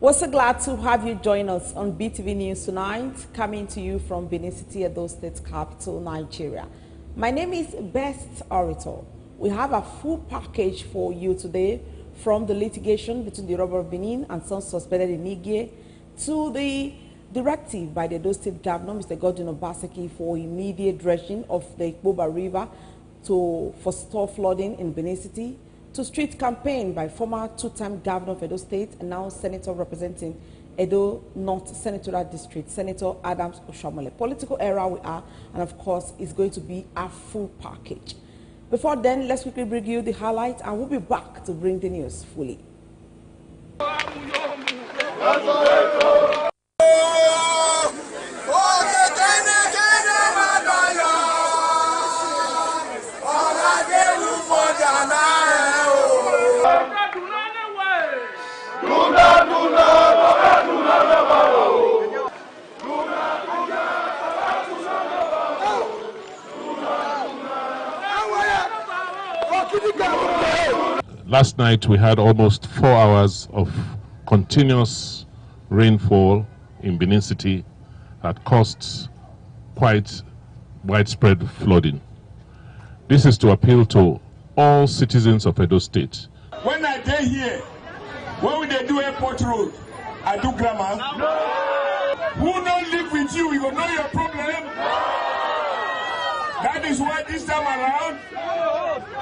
We're so glad to have you join us on BeeTv News tonight, coming to you from Benin City, Edo State capital, Nigeria. My name is Best Orator. We have a full package for you today, from the litigation between the robber of Benin and some suspected in Niger to the directive by the Edo State Governor, Mr. Godwin Obaseki, for immediate dredging of the Ikpoba River to forestall flooding in Benin City, to street campaign by former two-time governor of Edo State and now senator representing Edo North Senatorial District, Senator Adams Oshamole. Political era we are, and of course, it's going to be a full package. Before then, let's quickly bring you the highlights, and we'll be back to bring the news fully. Last night we had almost 4 hours of continuous rainfall in Benin City that caused quite widespread flooding. This is to appeal to all citizens of Edo State. When I day here, when they do airport road, I do grammar. No. Who don't live with you, you will know your problem. That is why this time around,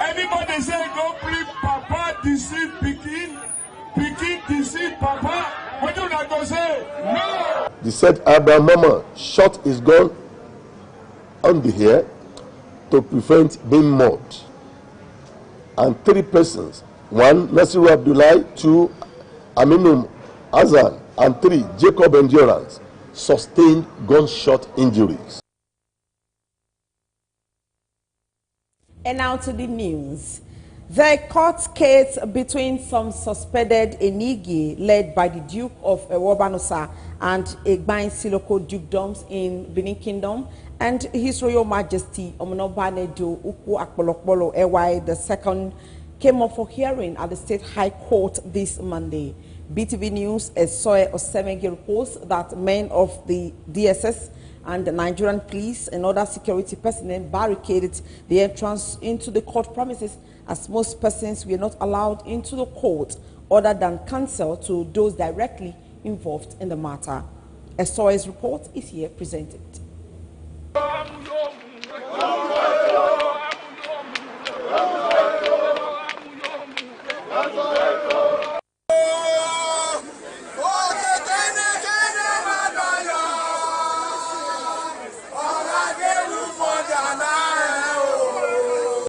anybody say don't please Papa deceive Pikin, Pikin deceive Papa, what do not go say? No! They said Abraham Mama shot his gun on the hair to prevent being murdered. And 3 persons, 1 Nasiru Abdullah, 2 Aminum Azan, and 3 Jacob Endurance, sustained gunshot injuries. And now to the news. The court case between some suspected Enigi led by the Duke of Wabanosa and Egbain Siloko dukedoms in Benin Kingdom and His Royal Majesty Omonobanedo Ukwu Akpolokpolo Ewa II came up for hearing at the State High Court this Monday. BeeTv News Esoe Osemegi reports that men of the DSS and the Nigerian police and other security personnel barricaded the entrance into the court premises, as most persons were not allowed into the court other than counsel to those directly involved in the matter. Esoe's report is here presented.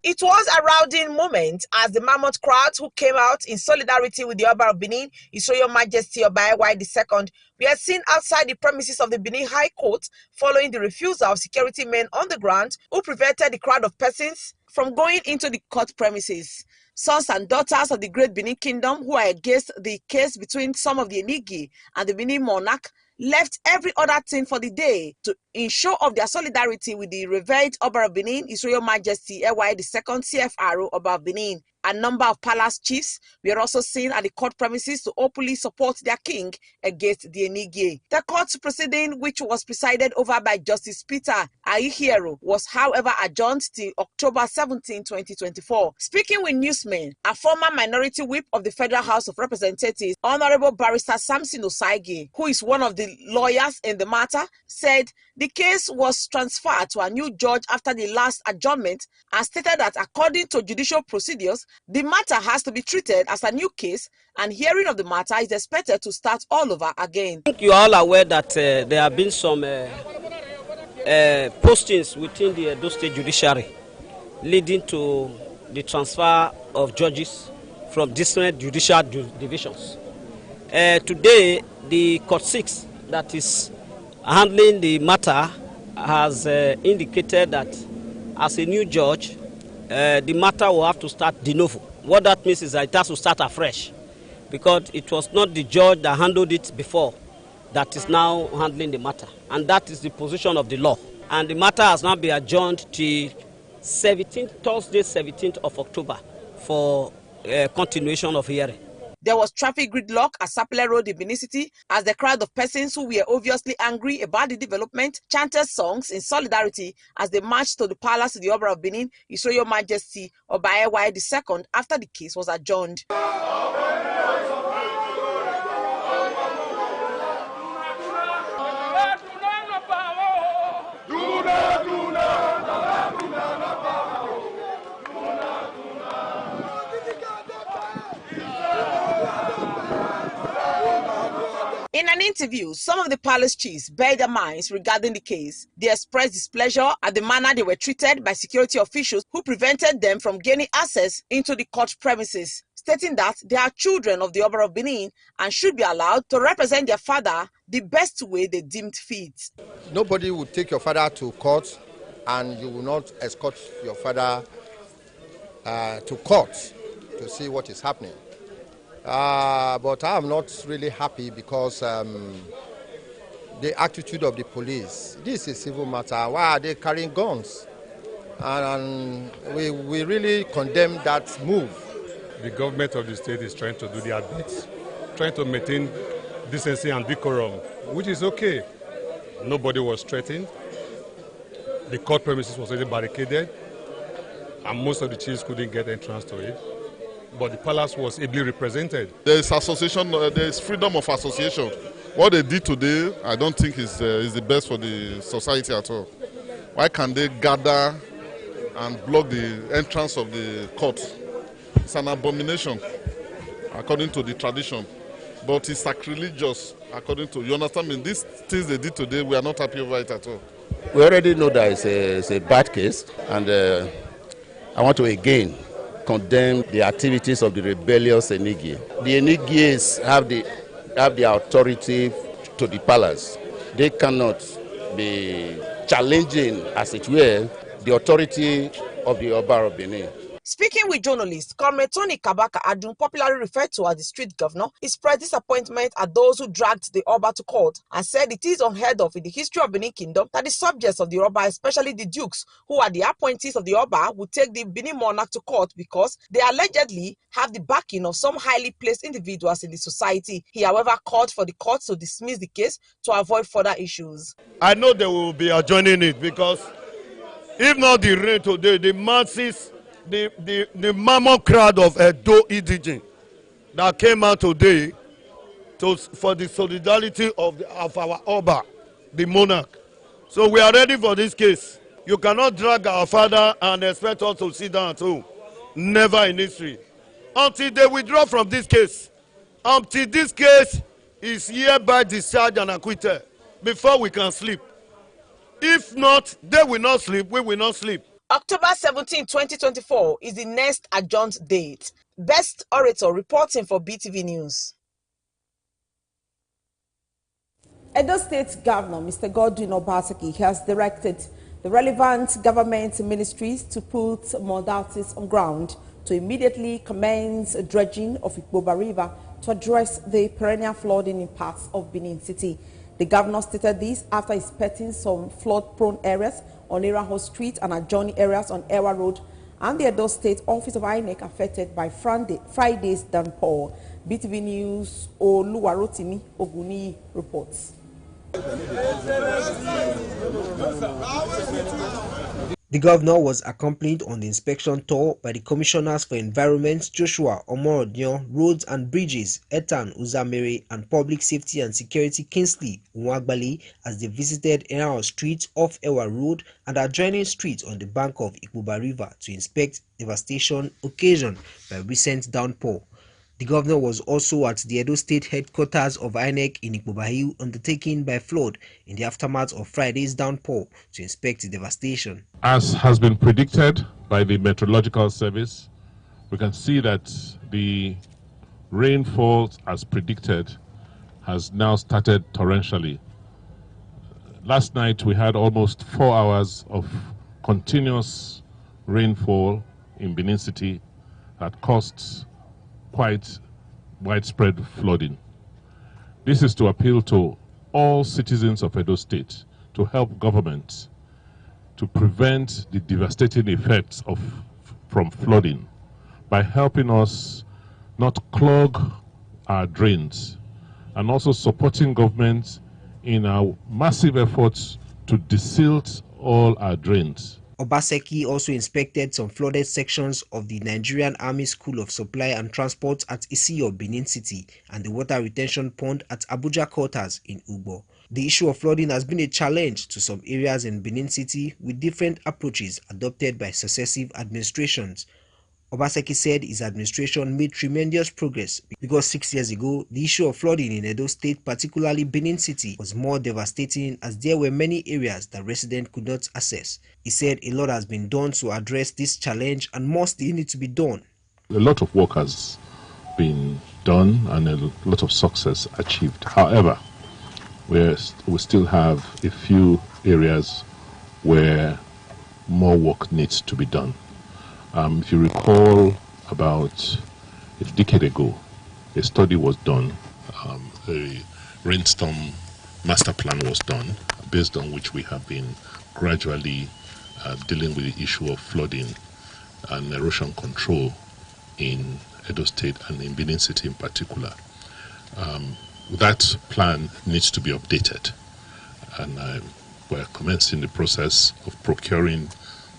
It was a rowdying moment as the mammoth crowds who came out in solidarity with the Oba of Benin, His Royal Majesty Oba Ewa II, were seen outside the premises of the Benin High Court following the refusal of security men on the ground who prevented the crowd of persons from going into the court premises. Sons and daughters of the great Benin Kingdom who are against the case between some of the Enigi and the Benin monarch left every other thing for the day to ensure of their solidarity with the revered Oba of Benin, His Royal Majesty Ewa II CFRO Oba of Benin. A number of palace chiefs were also seen at the court premises to openly support their king against the Enigi. The court proceeding, which was presided over by Justice Peter Ayihiero, was however adjourned till October 17, 2024. Speaking with newsmen, a former minority whip of the Federal House of Representatives, Honorable Barrister Samson Osaigi, who is one of the lawyers in the matter, said the case was transferred to a new judge after the last adjournment and stated that according to judicial procedures, the matter has to be treated as a new case and hearing of the matter is expected to start all over again. I think you are all aware that there have been some postings within the Edo State Judiciary leading to the transfer of judges from different judicial divisions. Today, the Court 6 that is handling the matter has indicated that as a new judge, the matter will have to start de novo. What that means is that it has to start afresh because it was not the judge that handled it before that is now handling the matter. And that is the position of the law. And the matter has now been adjourned to Thursday, 17th of October for continuation of hearing. There was traffic gridlock at Sapele Road in Benin City as the crowd of persons who were obviously angry about the development chanted songs in solidarity as they marched to the palace of the Oba of Benin, His Royal Majesty Oba Ewa II, after the case was adjourned. In an interview, some of the palace chiefs bared their minds regarding the case. They expressed displeasure at the manner they were treated by security officials who prevented them from gaining access into the court premises, stating that they are children of the Oba of Benin and should be allowed to represent their father the best way they deemed fit. Nobody would take your father to court and you will not escort your father to court to see what is happening. But I am not really happy because the attitude of the police. This is a civil matter. Why are they carrying guns? And we really condemn that move. The government of the state is trying to do their bit, trying to maintain decency and decorum, which is okay. Nobody was threatened. The court premises was already barricaded, and most of the chiefs couldn't get entrance to it. But the palace was ably represented. There is association, there is freedom of association. What they did today, I don't think is the best for the society at all. Why can't they gather and block the entrance of the court? It's an abomination, according to the tradition. But it's sacrilegious, according to, you understand me? These things they did today, we are not happy over it at all. We already know that it's a bad case, and I want to again condemn the activities of the rebellious Enigi. The Enigis have the authority to the palace. They cannot be challenging, as it were, the authority of the Oba of Benin. Speaking with journalists, Comrade Tony Kabaka Adun, popularly referred to as the street governor, expressed disappointment at those who dragged the Oba to court and said it is unheard of in the history of Benin Kingdom that the subjects of the Oba, especially the dukes, who are the appointees of the Oba, would take the Benin monarch to court because they allegedly have the backing of some highly placed individuals in the society. He, however, called for the court to dismiss the case to avoid further issues. I know they will be adjourning it because if not the rain today, the masses, the mammoth crowd of Edo EDG that came out today for the solidarity of our Oba, the monarch. So we are ready for this case. You cannot drag our father and expect us to sit down at home. Never in history. Until they withdraw from this case. Until this case is hereby discharged and acquitted before we can sleep. If not, they will not sleep, we will not sleep. October 17, 2024 is the next adjourned date. Best Orator reporting for BeeTv News. Edo State Governor Mr. Godwin Obaseki has directed the relevant government ministries to put modalities on ground to immediately commence dredging of Ikpoba River to address the perennial flooding in parts of Benin City. The governor stated this after inspecting some flood-prone areas on Eraho Street and adjoining areas on Ewa Road and the Edo State Office of INEC affected by Friday's downpour. BeeTv News Oluwarotimi Oguni reports. The governor was accompanied on the inspection tour by the commissioners for environment Joshua Omorodion, roads and bridges Etan Uzamere, and public safety and security Kingsley Unwagbali as they visited Erao Street off Ewa Road and adjoining streets on the bank of Ikpoba River to inspect devastation occasioned by recent downpour. The governor was also at the Edo State headquarters of INEC in Ikpoba Hill undertaken by flood in the aftermath of Friday's downpour to inspect the devastation. As has been predicted by the Meteorological Service, we can see that the rainfall, as predicted, has now started torrentially. Last night we had almost 4 hours of continuous rainfall in Benin City that caused quite widespread flooding. This is to appeal to all citizens of Edo State to help government to prevent the devastating effects from flooding by helping us not clog our drains, and also supporting government in our massive efforts to desilt all our drains. Obaseki also inspected some flooded sections of the Nigerian Army School of Supply and Transport at Isiyo, Benin City, and the water retention pond at Abuja quarters in Ugbo. The issue of flooding has been a challenge to some areas in Benin City, with different approaches adopted by successive administrations. Obaseki said his administration made tremendous progress because 6 years ago, the issue of flooding in Edo State, particularly Benin City, was more devastating as there were many areas that residents could not access. He said a lot has been done to address this challenge and more still need to be done. A lot of work has been done and a lot of success achieved. However, we still have a few areas where more work needs to be done. If you recall, about a decade ago, a study was done, a rainstorm master plan was done, based on which we have been gradually dealing with the issue of flooding and erosion control in Edo State and in Benin City in particular. That plan needs to be updated, and we're commencing the process of procuring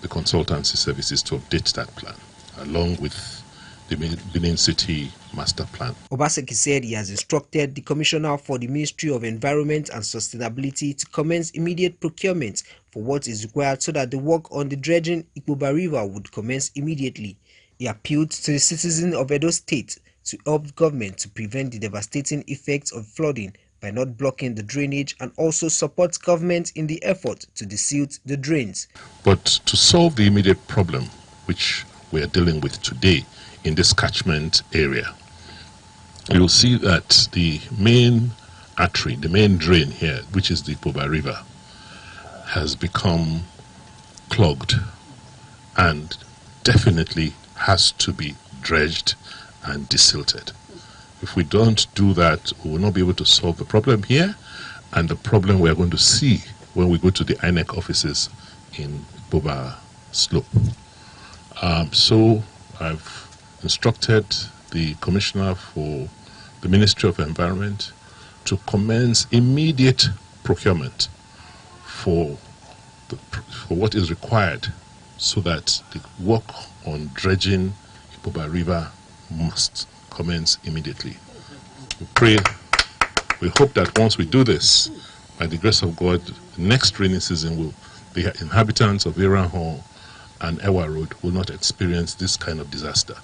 the consultancy services to update that plan, along with the Benin City master plan. Obaseki said he has instructed the Commissioner for the Ministry of Environment and Sustainability to commence immediate procurement for what is required so that the work on the dredging Ikpoba River would commence immediately. He appealed to the citizens of Edo State to help government to prevent the devastating effects of flooding by not blocking the drainage, and also support government in the effort to desilt the drains. But to solve the immediate problem which we are dealing with today in this catchment area, you'll see that the main artery, the main drain here, which is the Ikpoba River, has become clogged and definitely has to be dredged and desilted. If we don't do that, we will not be able to solve the problem here and the problem we are going to see when we go to the INEC offices in Ikpoba Slope. So I've instructed the Commissioner for the Ministry of Environment to commence immediate procurement for what is required so that the work on dredging Ikpoba River must commence immediately. We hope that once we do this, by the grace of God, the next rainy season, the inhabitants of Iranhall and Ewa Road will not experience this kind of disaster.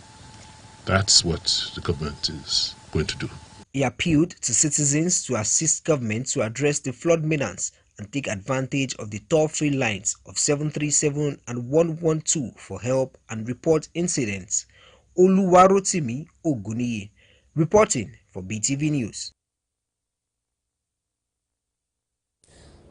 That's what the government is going to do. He appealed to citizens to assist government to address the flood menace and take advantage of the toll-free lines of 737 and 112 for help and report incidents. Oluwarotimi Oguniyi, reporting for BeeTv News.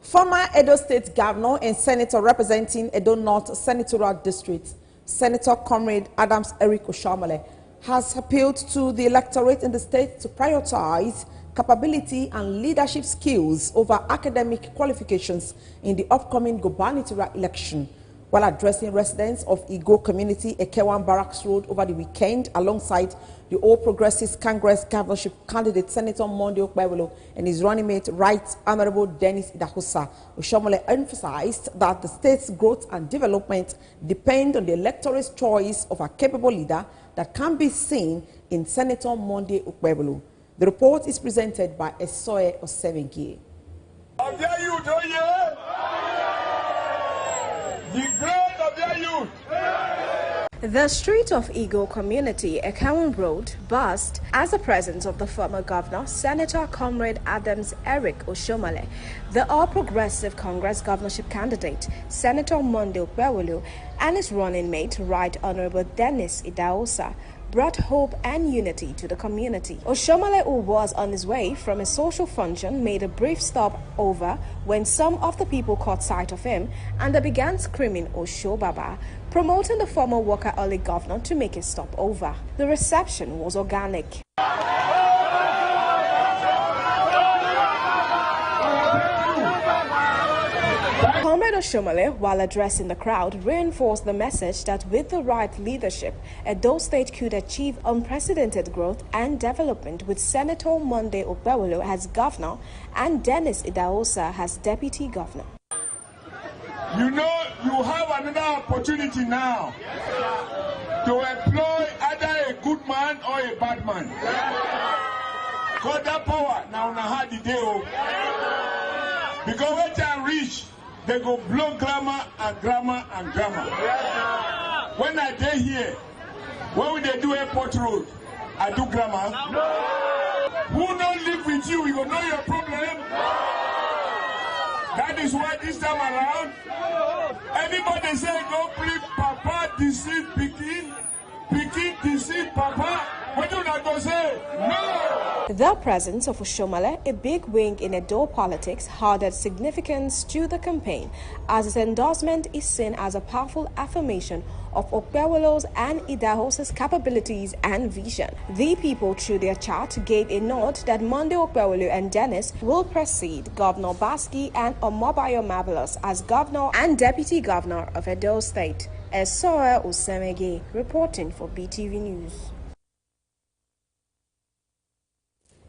Former Edo State Governor and Senator representing Edo North Senatorial District, Senator Comrade Adams Eric Oshiomhole, has appealed to the electorate in the state to prioritize capability and leadership skills over academic qualifications in the upcoming gubernatorial election. While addressing residents of Igbo community, Ekewan Barracks Road over the weekend, alongside the All Progressives Congress governorship candidate Senator Monday Okpebholo and his running mate, Right Honorable Dennis Idahosa, Oshiomhole emphasized that the state's growth and development depend on the electorate's choice of a capable leader that can be seen in Senator Monday Okpebholo. The report is presented by Esoe Osevengie. The street of Igbo community, Ekawun Road, buzzed as the presence of the former governor, Senator Comrade Adams Eric Oshiomhole, the All Progressive Congress governorship candidate, Senator Monday Okpebholo, and his running mate, Right Honorable Dennis Idahosa, brought hope and unity to the community. Oshiomhole, who was on his way from a social function, made a brief stop over when some of the people caught sight of him and they began screaming Osho Baba, promoting the former workaholic governor to make a stop over. The reception was organic. Comrade Oshomole, while addressing the crowd, reinforced the message that with the right leadership, Edo State could achieve unprecedented growth and development with Senator Monday Okpebholo as governor and Dennis Idahosa as deputy governor. You know, you have another opportunity now to employ either a good man or a bad man. Because that power now had the day. Because when they reach, they go blow grammar and grammar and grammar. When I day here, when they do airport road, I do grammar. Who don't live with you, you know your problem. That is why this time around, everybody say go please Papa deceive Pikin, Pikin deceive Papa. What do you go say? No! The presence of Oshomole, a big wing in Edo politics, added significance to the campaign, as his endorsement is seen as a powerful affirmation of Okpebholo's and Idahosa's capabilities and vision. The people, through their chat, gave a nod that Monday Okpebholo and Dennis will precede Governor Baski and Omobayo Marvelous as governor and deputy governor of Edo State. Esora Osemege reporting for BeeTv News.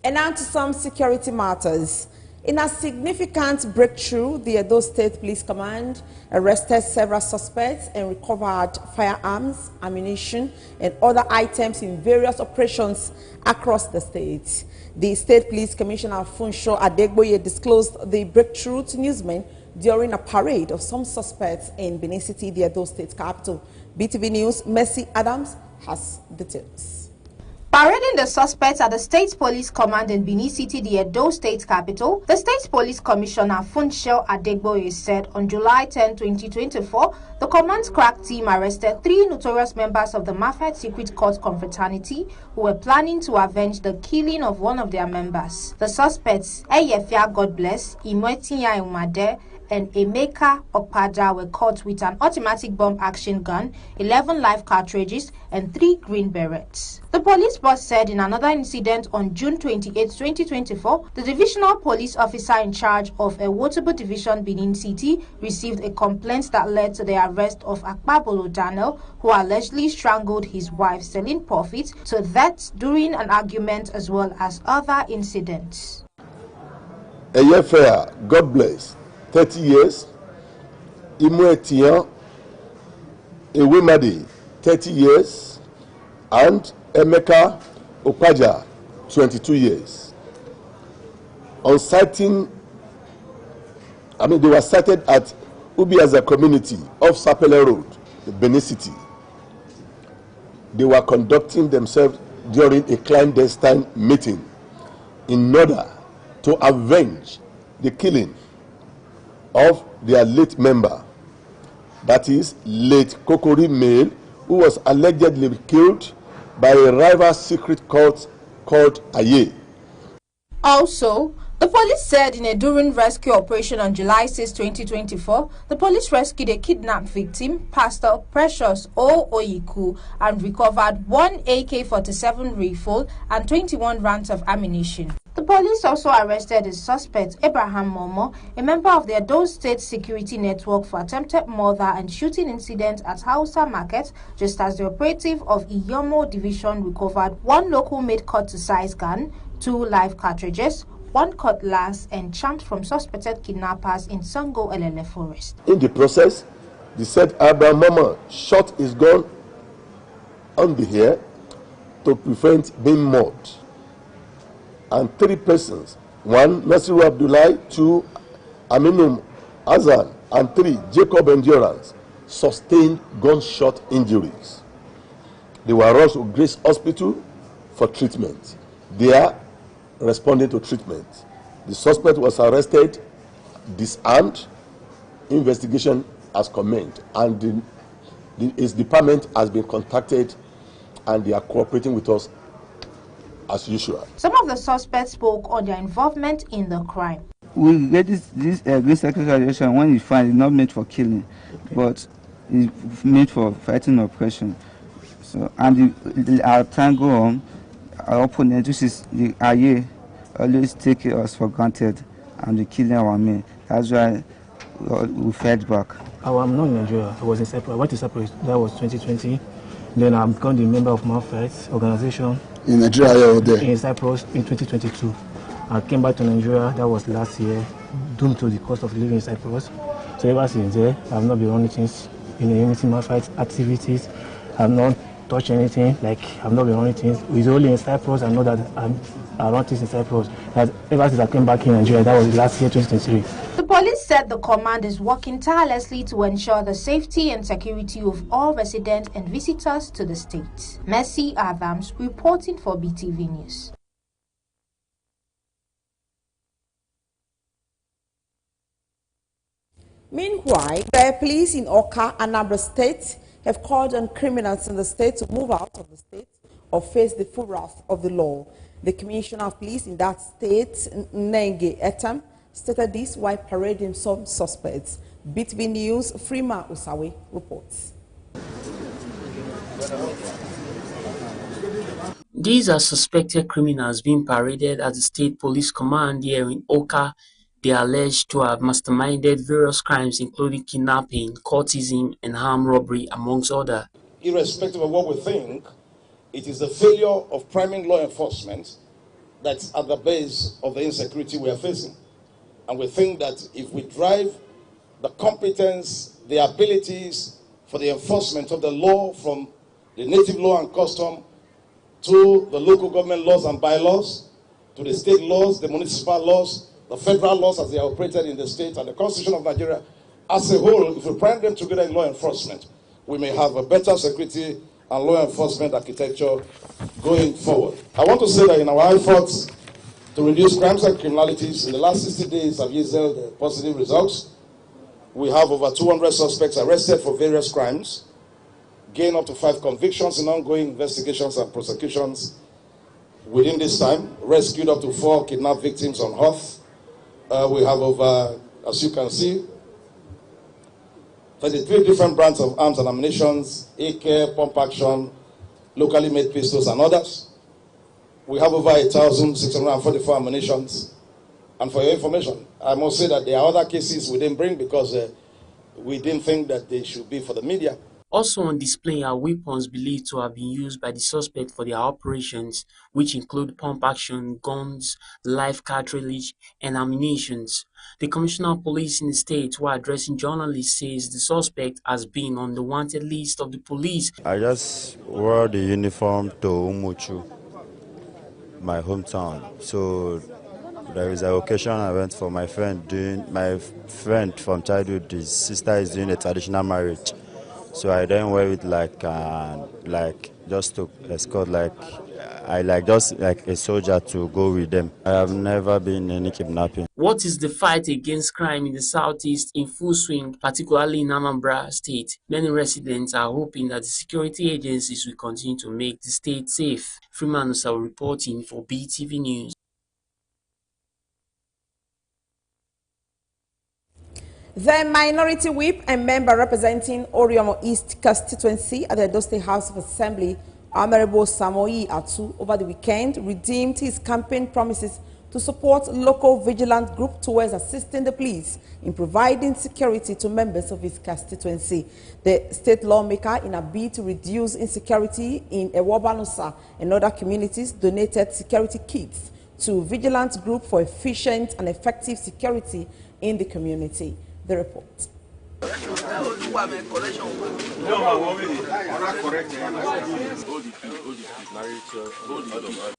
And now to some security matters. In a significant breakthrough, the Edo State Police Command arrested several suspects and recovered firearms, ammunition, and other items in various operations across the state. The State Police Commissioner Funsho Adegboye disclosed the breakthrough to newsmen during a parade of some suspects in Benin City, the Edo State capital. BeeTv News' Mercy Adams has details. Parading the suspects at the State Police Command in Benin City, the Edo State capital, the State Police Commissioner Funsho Adegboye said on July 10, 2024, the command's crack team arrested 3 notorious members of the Mafia Secret Court confraternity who were planning to avenge the killing of one of their members. The suspects, Eyefia Godbless, Imwetinya Umade, and Emeka Okpada were caught with an automatic bomb action gun, 11 live cartridges, and 3 green berets. The police boss said in another incident on June 28, 2024, the divisional police officer in charge of Ewotabo Division, Benin City, received a complaint that led to the arrest of Okpebholo Daniel, who allegedly strangled his wife, Celine Profit, to death during an argument as well as other incidents. Eyefia, God bless. 30 years, Imwetinya Ewemade, 30 years, and Emeka Okpada, 22 years. On sighting, they were sighted at Ubiaza community off Sapele Road, Benin City. They were conducting themselves during a clandestine meeting in order to avenge the killing of their late member, that is, late Kokori Male, who was allegedly killed by a rival secret cult called Aye. Also, the police said in a during rescue operation on July 6, 2024, the police rescued a kidnapped victim, Pastor Precious O. Oyiku, and recovered 1 AK-47 rifle and 21 rounds of ammunition. The police also arrested a suspect, Abraham Momo, a member of the Edo State Security Network, for attempted murder and shooting incident at Hausa Market, just as the operative of Iyomo Division recovered 1 local-made cut-to-size gun, 2 live cartridges, 1 cutlass, and charms from suspected kidnappers in Sango Elele Forest. In the process, the said Abraham Momo shot his gun on the hair to prevent being murdered. And 3 persons, 1 Nasiru Abdullahi, 2 Aminum Azan, and 3 Jacob Endurance, sustained gunshot injuries. They were rushed to Grace Hospital for treatment. They are responding to treatment. The suspect was arrested, disarmed, investigation has commenced, and his department has been contacted, and they are cooperating with us as usual. Some of the suspects spoke on their involvement in the crime. We get this green segregation when you find it's not meant for killing, but it's meant for fighting oppression. So, and our time go on, our opponent, which is the Aye, always take us for granted and they killing our men. That's why we fed back. Oh, I'm not in Nigeria. I was in Cyprus. I went to Cyprus. That was 2020. Then I became the member of ManFight organization. In Nigeria or there? In Cyprus in 2022. I came back to Nigeria. That was last year, due to the cost of living in Cyprus. So ever since there, I have not been running things in the Unity ManFight activities. I have not touched anything. Like I've not been running things. It's only in Cyprus. I know that I run things in Cyprus. That ever since I came back in Nigeria, that was last year, 2023. The police said the command is working tirelessly to ensure the safety and security of all residents and visitors to the state. Mercy Adams reporting for BeeTv News. Meanwhile, the police in Oka, Anambra State, have called on criminals in the state to move out of the state or face the full wrath of the law. The Commissioner of Police in that state, Nenge Etam, stated this while parading some suspects. BeeTv News, Freema Usawe reports. These are suspected criminals being paraded at the State Police Command here in Oka. They are alleged to have masterminded various crimes including kidnapping, courtesan, and armed robbery, amongst others. Irrespective of what we think, it is the failure of priming law enforcement that's at the base of the insecurity we are facing. And we think that if we drive the competence, the abilities for the enforcement of the law from the native law and custom to the local government laws and bylaws, to the state laws, the municipal laws, the federal laws as they are operated in the state, and the Constitution of Nigeria as a whole, if we prime them together in law enforcement, we may have a better security and law enforcement architecture going forward. I want to say that in our efforts to reduce crimes and criminalities, in the last 60 days have yielded positive results. We have over 200 suspects arrested for various crimes, gained up to 5 convictions in ongoing investigations and prosecutions. Within this time, rescued up to 4 kidnapped victims on Hoth. We have over, as you can see, 33 different brands of arms and ammunitions, AK, pump action, locally made pistols, and others. We have over 1,644 ammunitions. And for your information, I must say that there are other cases we didn't bring because we didn't think that they should be for the media. Also on display are weapons believed to have been used by the suspect for their operations, which include pump action, guns, live cartridge, and ammunition. The Commissioner of Police in the state, while addressing journalists, says the suspect has been on the wanted list of the police. I just wore the uniform to Umuchu, my hometown. So there is an occasion I went for my friend from childhood. His sister is doing a traditional marriage. So I then wear it like just to escort, just like a soldier to go with them. I have never been in any kidnapping. What is the fight against crime in the southeast in full swing, particularly in Anambra State? Many residents are hoping that the security agencies will continue to make the state safe. Freeman Usawe reporting for BeeTv News. The minority whip and member representing Oriomo East constituency at the Edo State House of Assembly, Honorable Samoei Atu, over the weekend redeemed his campaign promises to support local vigilant group towards assisting the police in providing security to members of his constituency. The state lawmaker, in a bid to reduce insecurity in Ewobanosa and other communities, donated security kits to vigilant group for efficient and effective security in the community. The report.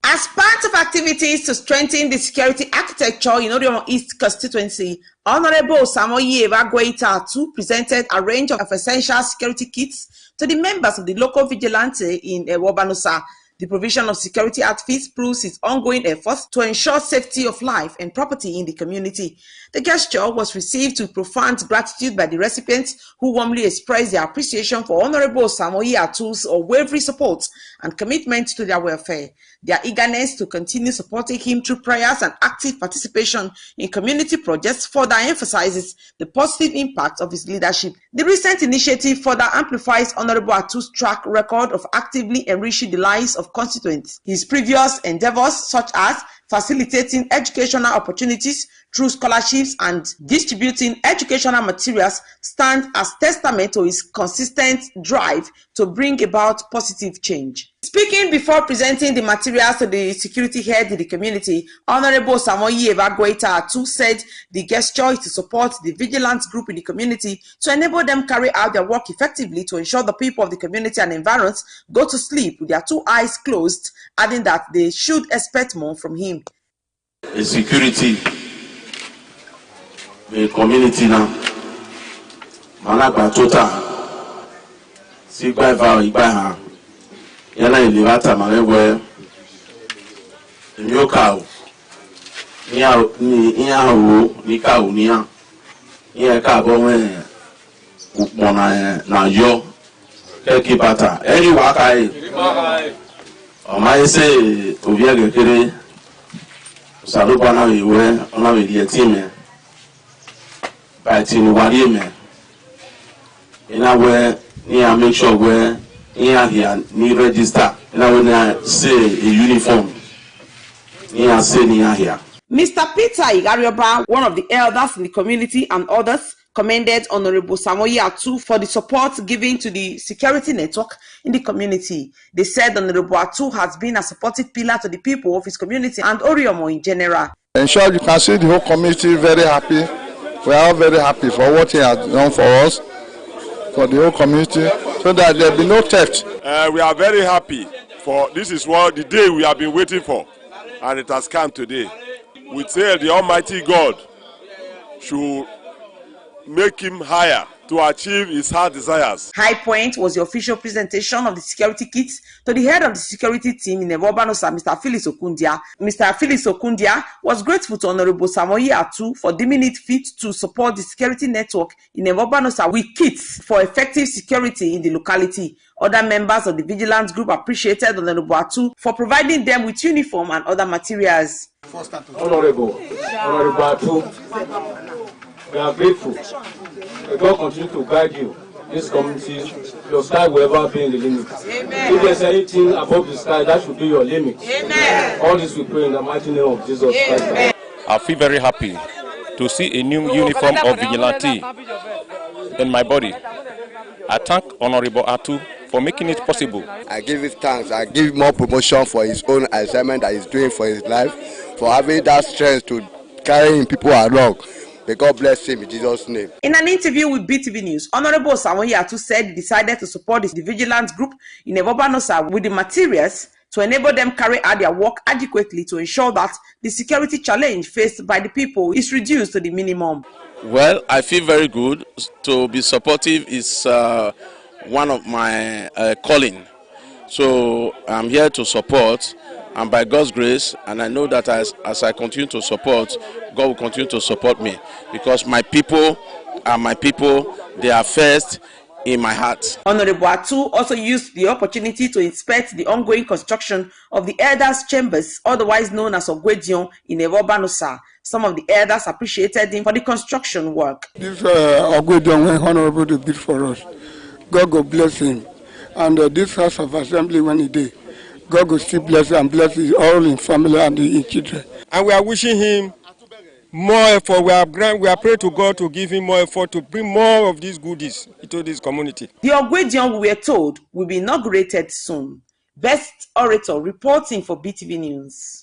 As part of activities to strengthen the security architecture in Oriomo East constituency, Honorable Samoei Atu presented a range of essential security kits to the members of the local vigilante in Ewobanosa. The provision of security outfits proves its ongoing efforts to ensure safety of life and property in the community. The gesture was received with profound gratitude by the recipients, who warmly expressed their appreciation for Honorable Samoei Atu's unwavering support and commitment to their welfare. Their eagerness to continue supporting him through prayers and active participation in community projects further emphasizes the positive impact of his leadership. The recent initiative further amplifies Honorable Atu's track record of actively enriching the lives of constituents. His previous endeavors, such as facilitating educational opportunities through scholarships and distributing educational materials stand as testament to his consistent drive to bring about positive change. Speaking before presenting the materials to the security head in the community, Honorable Samoyi Evagueta Atu said the gesture is to support the vigilance group in the community to enable them carry out their work effectively to ensure the people of the community and environs go to sleep with their two eyes closed, adding that they should expect more from him. The security, the community now, Malagba Tota, Sigba Ibaha. Yana ilibata marewe nyoka ni ka unia ye ka bo we upona na yo ke bata eri waka e o mai se obiage kere saluba na we ona we die time ba ti ni wari me ina we ni a make sure we here ni register now when I say a uniform here say ni here. Mr. Peter Igarioba, one of the elders in the community, and others commended Honorable Samoyi Atu for the support given to the security network in the community. They said Honorable Atu has been a supportive pillar to the people of his community and Oriomo in general. In short, you can see the whole community very happy. We are all very happy for what he has done for us, for the whole community, so that there be no theft. We are very happy for this is what the day we have been waiting for, and it has come today. We say the Almighty God should make him higher to achieve his heart desires. High point was the official presentation of the security kits to the head of the security team in Nevobanosa, Mr. Phyllis Okundia. Mr. Phyllis Okundia was grateful to Honorable Samoyi Atu for deeming it fit to support the security network in Nevobanosa with kits for effective security in the locality. Other members of the vigilance group appreciated Honorable Atu for providing them with uniform and other materials. Honorable Atu, we are grateful. May God continue to guide you. This community, your sky will ever be in the limit. Amen. If there's anything above the sky, that should be your limit. Amen. All this we pray in the mighty name of Jesus Christ. I feel very happy to see a new uniform of vigilante in my body. I thank Honorable Atu for making it possible. I give him thanks. I give more promotion for his own assignment that he's doing for his life, for having that strength to carry people along. May God bless him in Jesus' name. In an interview with BeeTv News, Honorable Samoyi Atu said he decided to support the vigilance group in Nevobanosa with the materials to enable them carry out their work adequately to ensure that the security challenge faced by the people is reduced to the minimum. Well, I feel very good. To be supportive is one of my calling. So I'm here to support, and by God's grace, and I know that as I continue to support, God will continue to support me, because my people are my people. They are first in my heart. Honorable Atu also used the opportunity to inspect the ongoing construction of the elders' chambers, otherwise known as Ogwedion, in Nevobanosa. Some of the elders appreciated him for the construction work. This Ogwedion went honorable to build for us. God will bless him. And this house of assembly, when he did, God will still bless and bless all in family and in children. And we are wishing him more effort. We are praying to God to give him more effort to bring more of these goodies into this community. The Ogwedion, we were told, will be inaugurated soon. Best Orator reporting for BeeTv News.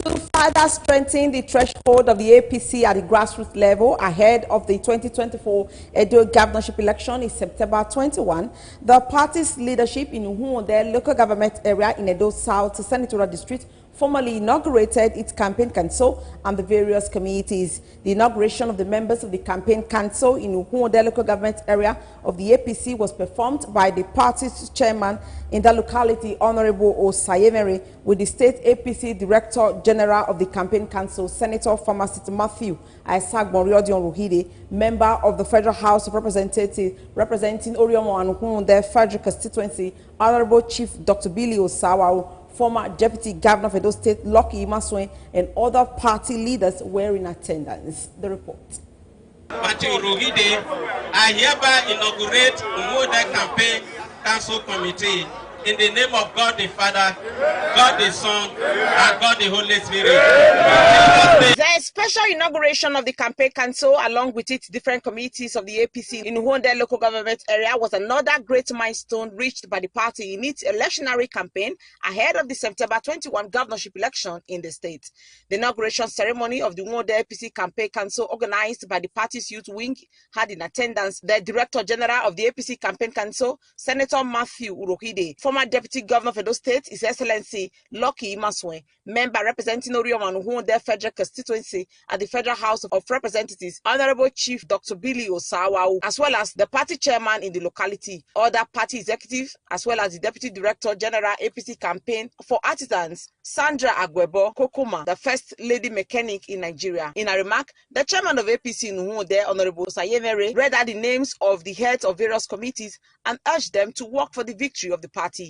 To further strengthen the threshold of the APC at the grassroots level ahead of the 2024 Edo governorship election in September 21, the party's leadership in Uhunde local government area in Edo South Senatorial District formally inaugurated its campaign council and the various committees. The inauguration of the members of the campaign council in Uhunde local government area of the APC was performed by the party's chairman in the locality, Honorable Osayemere, with the state APC Director General of the campaign council, Senator Pharmacist Matthew Isaac Moriodion Ruhide, member of the Federal House of Representatives representing Oriomo and Uhunde Federal Constituency, Honorable Chief Dr. Billy Osawa, former Deputy Governor of Edo State, Lucky Imaswe, and other party leaders were in attendance. The report. I hereby inaugurate Umode Campaign Council Committee in the name of God the Father, God the Son, and God the Holy Spirit. The special inauguration of the campaign council, along with its different committees of the APC in Uhonde local government area, was another great milestone reached by the party in its electionary campaign ahead of the September 21 governorship election in the state. The inauguration ceremony of the Uhonde APC campaign council, organized by the party's youth wing, had in attendance the Director General of the APC campaign council, Senator Matthew Urohide, former Deputy Governor of Edo State, His Excellency Lucky Imaswe, member representing Oriom and Uhonde Federal Constituency at the Federal House of Representatives, Honorable Chief Dr. Billy Osawau, as well as the party chairman in the locality, other party executives, as well as the Deputy Director General APC Campaign for Artisans, Sandra Agwebo Kokoma, the first lady mechanic in Nigeria. In a remark, the chairman of APC in Uhonde, Honorable Sayemere, read out the names of the heads of various committees and urged them to work for the victory of the party.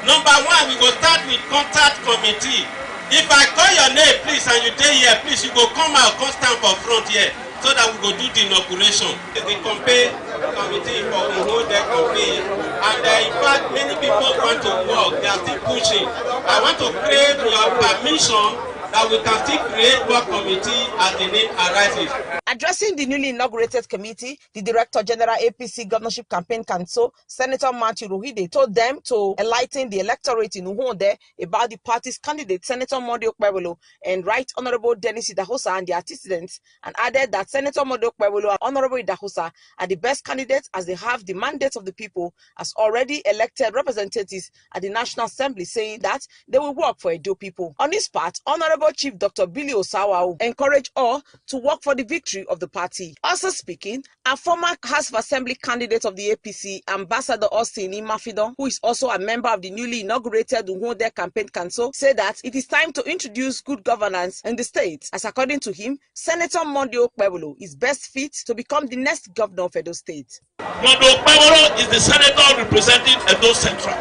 Number one, we will start with contact committee. If I call your name, please, and you stay here, please, you go come out, come stand for front here, so that we go do the inauguration. The campaign committee for Uhonde campaign, and in fact, many people want to work. They are still pushing. I want to crave your permission that we can still create work committee as the need arises. Addressing the newly inaugurated committee, the Director General APC Governorship Campaign Council, Senator Matthew Urohide, told them to enlighten the electorate in Uhonde about the party's candidate, Senator Monday Okpebolo, and Right Honorable Dennis Idahosa and the antecedents, and added that Senator Monday Okpebolo and Honorable Idahosa are the best candidates as they have the mandate of the people as already elected representatives at the National Assembly, saying that they will work for Edo people. On his part, Honorable Chief Dr. Billy Osawau encouraged all to work for the victory of the party. Also speaking, a former House of Assembly candidate of the APC, Ambassador Austin Imafidon, who is also a member of the newly inaugurated Uhonde Campaign Council, said that it is time to introduce good governance in the state, as according to him, Senator Monday Okpebolo is best fit to become the next governor of Edo State. Monday Okpebolo is the senator representing Edo Central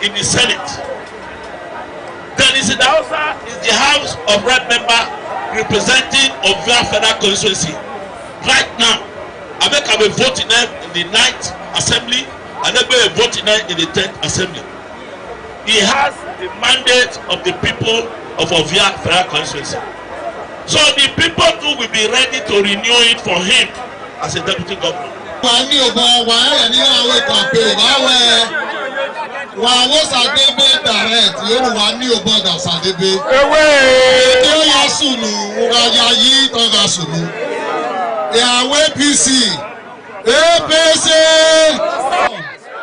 in the Senate. Dennis Idahosa is the House of Rep member representing Ovia Federal Constituency. Right now, I make a vote in them in the 9th Assembly and then a vote in them in the 10th Assembly. He has the mandate of the people of Ovia Federal Constituency. So the people too will be ready to renew it for him as a deputy governor. Wa wo Sadebe direct yo wa ni oboda Sadebe ewe ya sunu wa ya yi to ga sunu ya APC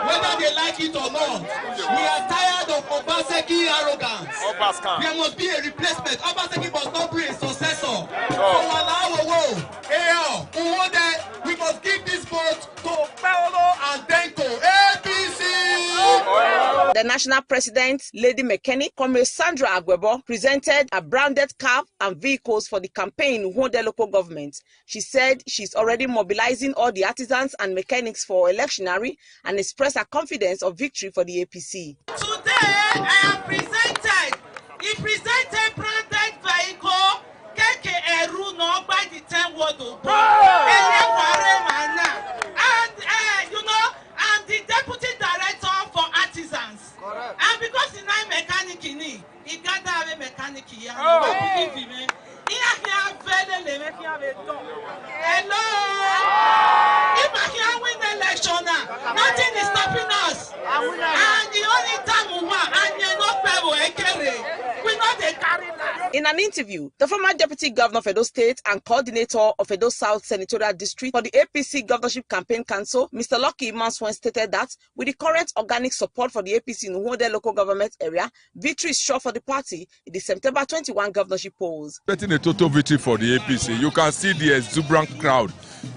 whether they like it or not, we are tired of Obaseki arrogance. There must be a replacement. Obaseki must not be a successor. We must give this vote to Paolo and Denko. APC. The national president, Lady Mechanic, Comrade Sandra Agwebo, presented a branded cap and vehicles for the campaign in Uhonde local government. She said she's already mobilizing all the artisans and mechanics for electionary and expressed her confidence of victory for the APC. Today, I am presented branded vehicle, Keke Eru no by the 10 word of and the deputy director for artisans. And because in my mechanic in it, he got a mechanic here. Hello. If I can win the election now, nothing is stopping us. And the only time we want, and you're not we not they carry that. In an interview, the former Deputy Governor of Edo State and coordinator of Edo South Senatorial District for the APC Governorship Campaign Council, Mr. Lucky Imaswe, stated that with the current organic support for the APC in Uhonde local government area, victory is sure for the party in the September 21 governorship polls. Getting a total victory for the APC. You can see the exuberant crowd,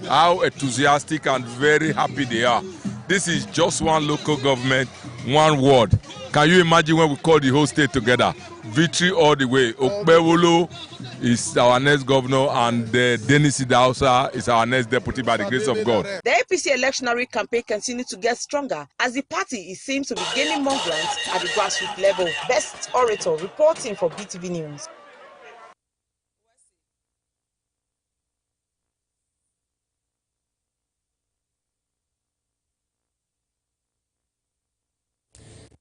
how enthusiastic and very happy they are. This is just one local government, one ward. Can you imagine when we call the whole state together? Victory all the way. Okpebolo is our next governor and Dennis Idahosa is our next deputy by the grace of God. The APC electionary campaign continues to get stronger as the party seems to be gaining more grants at the grassroots level. Best Orator reporting for BeeTv News.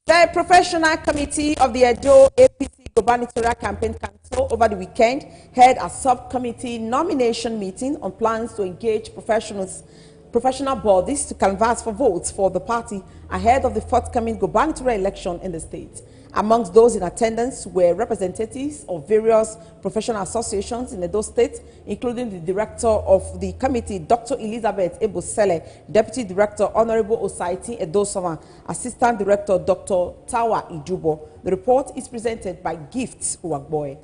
The Professional Committee of the Edo APC Gubernatorial Campaign Council over the weekend held a subcommittee nomination meeting on plans to engage professional bodies to canvass for votes for the party ahead of the forthcoming gubernatorial election in the state. Amongst those in attendance were representatives of various professional associations in Edo State, including the director of the committee, Dr. Elizabeth Ebosele, Deputy Director, Honorable Osaiti Edosoma, Assistant Director, Dr. Tawa Ijubo. The report is presented by Gifts Uwagboy.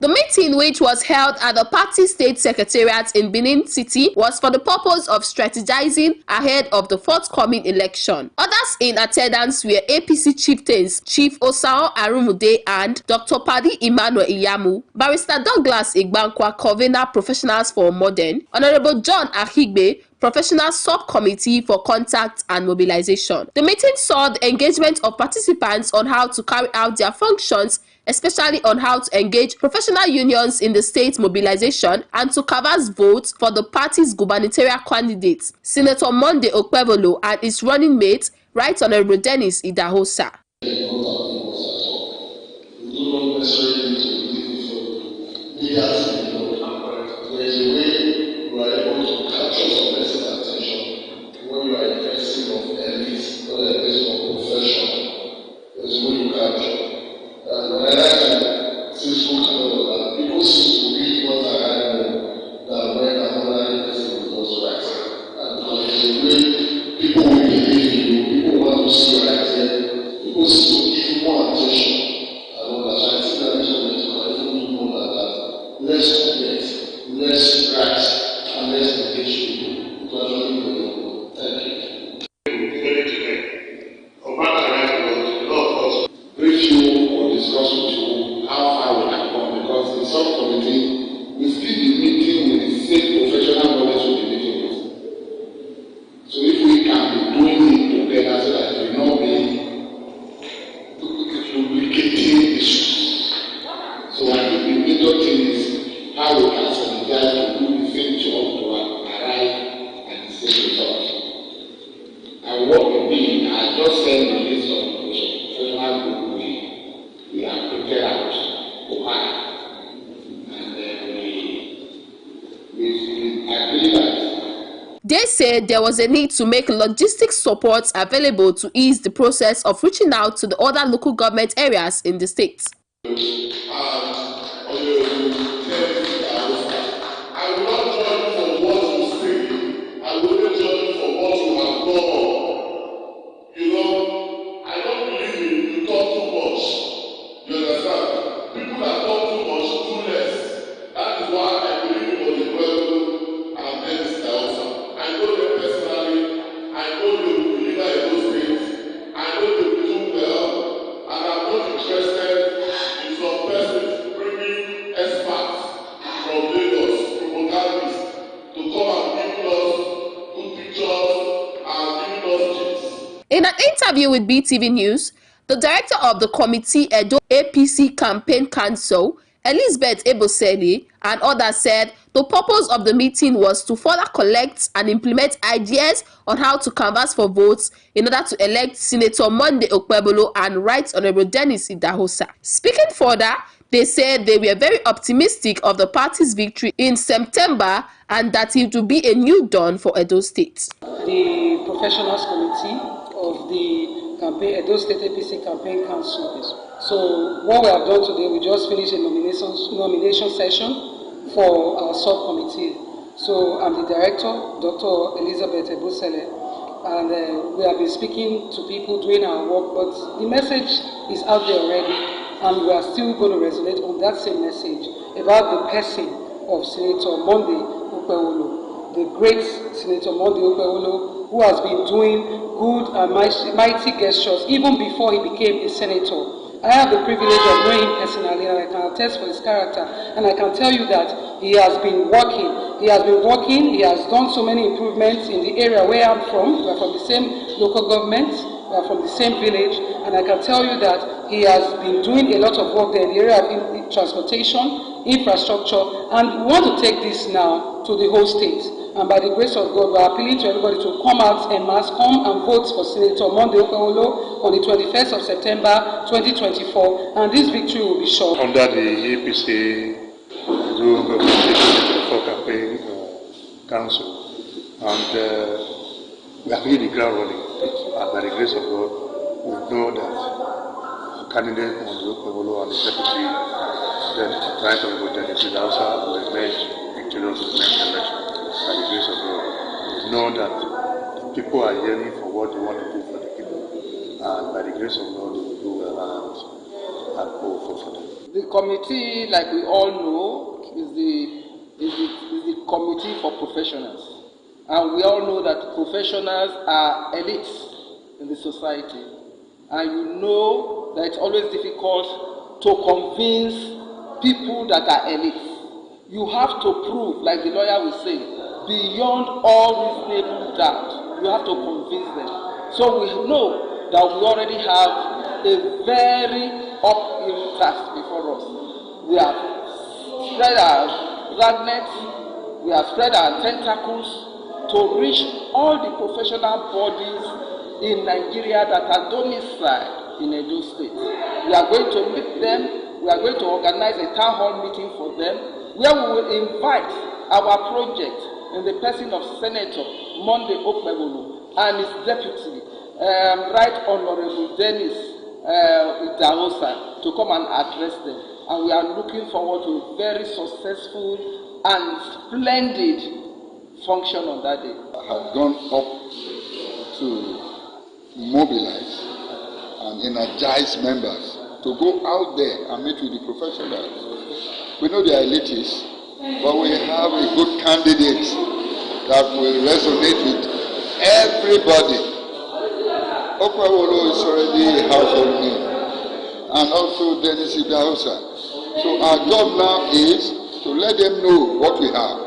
The meeting, which was held at the party state secretariat in Benin City, was for the purpose of strategizing ahead of the forthcoming election. Others in attendance were APC chieftains, Chief Osao Arumude and Dr. Padi Emmanuel Iyamu, Barrister Douglas Igbankwa, Convener Professionals for Modern, Honorable John Ahigbe, Professional Subcommittee for Contact and Mobilization. The meeting saw the engagement of participants on how to carry out their functions, especially on how to engage professional unions in the state mobilization and to canvass votes for the party's gubernatorial candidates, Senator Monday Okpebolo and his running mate, Right Honorable Dennis Idahosa. They said there was a need to make logistics support available to ease the process of reaching out to the other local government areas in the state. In an interview with BeeTv News, the director of the committee Edo APC Campaign Council, Elizabeth Ebosele, and others said the purpose of the meeting was to further collect and implement ideas on how to canvass for votes in order to elect Senator Monday Okpebolo and Right Honorable Dennis Idahosa. Speaking further, they said they were very optimistic of the party's victory in September and that it will be a new dawn for Edo State. The Professionals Committee of the Edo State APC Campaign Council. So what we have done today, we just finished a nomination session for our subcommittee. So I'm the director, Dr. Elizabeth Ebosele, and we have been speaking to people doing our work, but the message is out there already, and we are still going to resonate on that same message about the person of Senator Monday Okpebolo, the great Senator Monday Okpebolo, who has been doing good and mighty gestures even before he became a senator. I have the privilege of knowing him personally, and I can attest for his character, and I can tell you that he has been working. He has done so many improvements in the area where I'm from. We are from the same local government, we are from the same village, and I can tell you that he has been doing a lot of work there in the area of transportation, infrastructure, and we want to take this now to the whole state. And by the grace of God, we are appealing to everybody to come out en masse, come and vote for Senator Monday Okpebholo on the 21st of September 2024, and this victory will be sure. Under the APC campaign council, and we are hitting the ground running, and by the grace of God, we know that our candidate Monday Okpebholo and the deputy, then Right Honorable Dennis Idausa, will emerge victorious in the next election. By the grace of God, we know that people are yearning for what they want to do for the people, and by the grace of God, we will do well and go for them. The committee, like we all know, is the committee for professionals, and we all know that professionals are elites in the society, and you know that it's always difficult to convince people that are elites. You have to prove, like the lawyer will say, beyond all reasonable doubt. You have to convince them. So we know that we already have a very uphill task before us. We have spread our dragnets, we have spread our tentacles to reach all the professional bodies in Nigeria that are domiciled in Edo State. We are going to meet them. We are going to organize a town hall meeting for them, where we will invite our project in the person of Senator Monday Okpebholo and his deputy, Right Honorable Dennis Idausa, to come and address them. And we are looking forward to a very successful and splendid function on that day. I have gone up to mobilize and energize members to go out there and meet with the professionals. We know they are elitists, but we have a good candidate that will resonate with everybody. Okpebholo is already a household name, and also Dennis Idausa. So our job now is to let them know what we have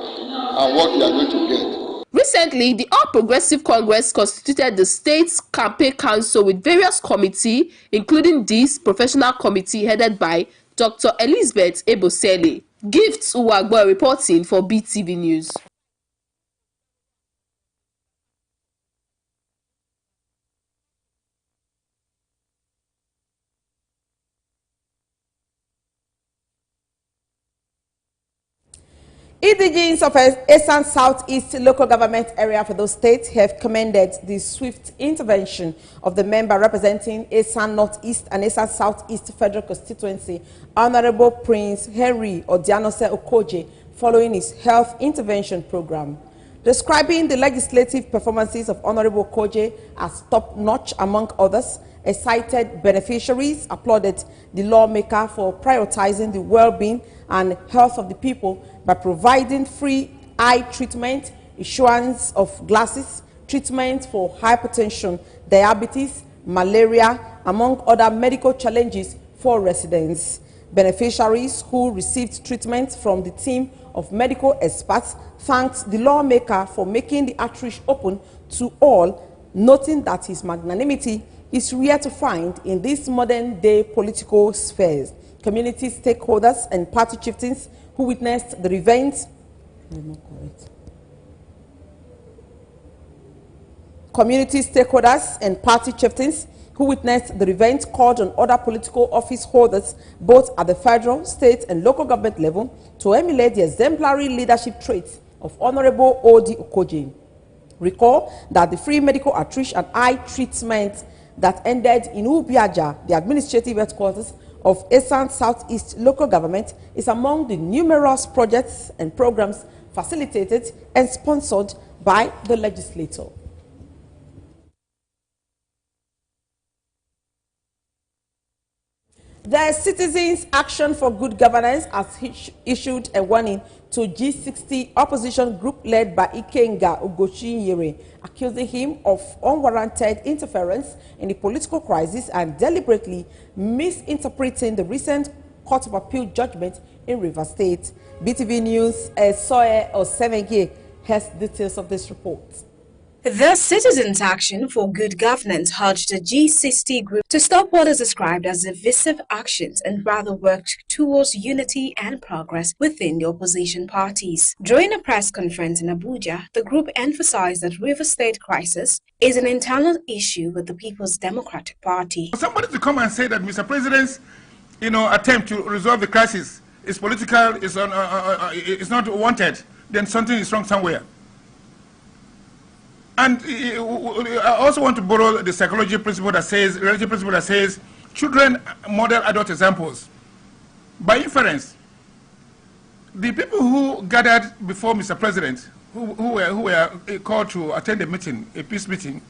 and what we are going to get. Recently, the All Progressive Congress constituted the state's campaign council with various committees, including this professional committee headed by Dr. Elizabeth Ebosele. Gifts Uwagbo reporting for BeeTv News. Indigenes of Esan Southeast local government area for those states have commended the swift intervention of the member representing Esan Northeast and Esan Southeast Federal Constituency, Honorable Prince Henry Odianose Okoje, following his health intervention program. Describing the legislative performances of Honorable Okoje as top-notch among others, excited beneficiaries applauded the lawmaker for prioritizing the well-being and health of the people by providing free eye treatment, issuance of glasses, treatment for hypertension, diabetes, malaria, among other medical challenges for residents. Beneficiaries who received treatment from the team of medical experts thanked the lawmaker for making the outreach open to all, noting that his magnanimity is rare to find in these modern-day political spheres. Community stakeholders and party chieftains who witnessed the event called on other political office holders, both at the federal, state, and local government level, to emulate the exemplary leadership traits of Honorable Odi Okoje. Recall that the free medical outreach and eye treatment that ended in Ubiaja, the administrative headquarters of Esan Southeast local government, is among the numerous projects and programs facilitated and sponsored by the legislator. The Citizens Action for Good Governance has issued a warning to G60 opposition group led by Ikenga Ugochinyere, accusing him of unwarranted interference in the political crisis and deliberately misinterpreting the recent Court of Appeal judgment in Rivers State. BeeTv News, Soye Osemege has details of this report. The Citizens Action for Good Governance urged the G60 group to stop what is described as divisive actions and rather work towards unity and progress within the opposition parties. During a press conference in Abuja, the group emphasized that River State crisis is an internal issue with the People's Democratic Party. For somebody to come and say that Mr. President's attempt to resolve the crisis is political, is not wanted, then something is wrong somewhere. And I also want to borrow the psychology principle that says, relative principle that says, children model adult examples. By inference, the people who gathered before Mr. President, who were called to attend a meeting, a peace meeting,